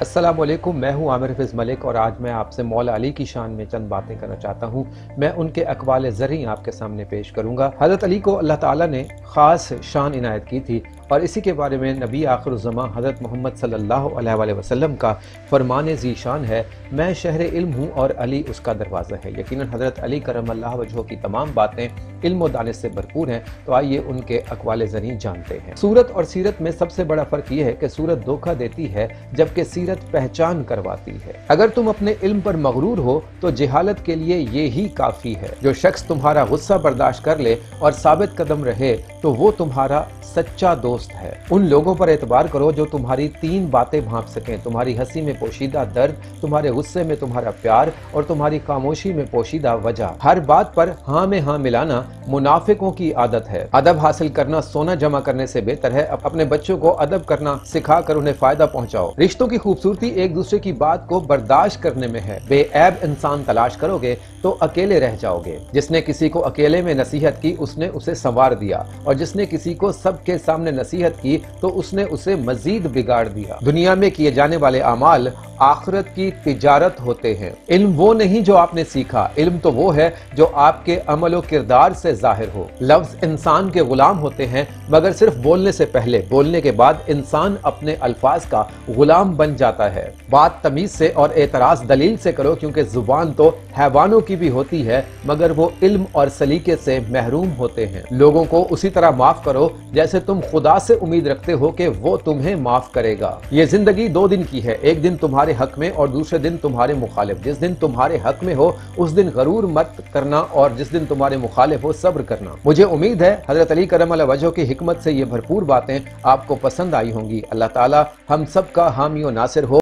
अस्सलाम वालेकुम, मैं हूं आमिर हफीज़ मलिक और आज मैं आपसे मौला अली की शान में चंद बातें करना चाहता हूं। मैं उनके अक़वाल ज़री आपके सामने पेश करूंगा। हज़रत अली को अल्लाह ताला ने ख़ास शान इनायत की थी और इसी के बारे में नबी आखिरुज़्ज़मां हज़रत मोहम्मद सल्लल्लाहु अलैहि वसल्लम का फरमान ज़ीशान है, मैं शहर इल्म हूँ और अली उसका दरवाज़ा है। यकीनन हज़रत अली करमल्लाहु वजहू की तमाम बातें इल्म और दानिश से भरपूर हैं। तो आइए उनके अक़वाल ज़री जानते हैं। सूरत और सीरत में सबसे बड़ा फ़र्क यह है कि सूरत धोखा देती है जबकि सीरत पहचान करवाती है। अगर तुम अपने इल्म पर मगरूर हो तो जहालत के लिए ये ही काफी है। जो शख्स तुम्हारा गुस्सा बर्दाश्त कर ले और साबित कदम रहे तो वो तुम्हारा सच्चा दोस्त है। उन लोगों पर एतबार करो जो तुम्हारी तीन बातें भांप सकें, तुम्हारी हंसी में पोशीदा दर्द, तुम्हारे गुस्से में तुम्हारा प्यार और तुम्हारी खामोशी में पोशीदा वजह। हर बात पर हाँ में हाँ मिलाना मुनाफिकों की आदत है। अदब हासिल करना सोना जमा करने से बेहतर है। अपने बच्चों को अदब करना सिखा कर उन्हें फायदा पहुंचाओ। रिश्तों की खूबसूरती एक दूसरे की बात को बर्दाश्त करने में है। बेऐब इंसान तलाश करोगे तो अकेले रह जाओगे। जिसने किसी को अकेले में नसीहत की उसने उसे संवार दिया और जिसने किसी को सबके सामने नसीहत की तो उसने उसे मजीद बिगाड़ दिया। दुनिया में किए जाने वाले अमाल आखिरत की तिजारत होते हैं। इल्म वो नहीं जो आपने सीखा, इल्म तो वो है जो आपके अमल और किरदार से जाहिर हो। लफ्ज इंसान के गुलाम होते हैं मगर सिर्फ बोलने से पहले, बोलने के बाद इंसान अपने अल्फाज का गुलाम बन जाता है। बात तमीज से और एतराज दलील से करो क्योंकि जुबान तो हैवानों की भी होती है मगर वो इल्म और सलीके से महरूम होते हैं। लोगों को उसी तरह माफ करो जैसे तुम खुदा से उम्मीद रखते हो कि वो तुम्हें माफ करेगा। ये जिंदगी दो दिन की है, एक दिन तुम्हारे हक में और दूसरे दिन तुम्हारे मुखालिफ। जिस दिन तुम्हारे हक में हो उस दिन गरूर मत करना और जिस दिन तुम्हारे मुखालिफ हो सब्र करना। मुझे उम्मीद है हजरत अली करमल्लाहु वजहू की हिकमत से ये भरपूर बातें आपको पसंद आई होंगी। अल्लाह ताला हम सब का हामी और नासिर हो।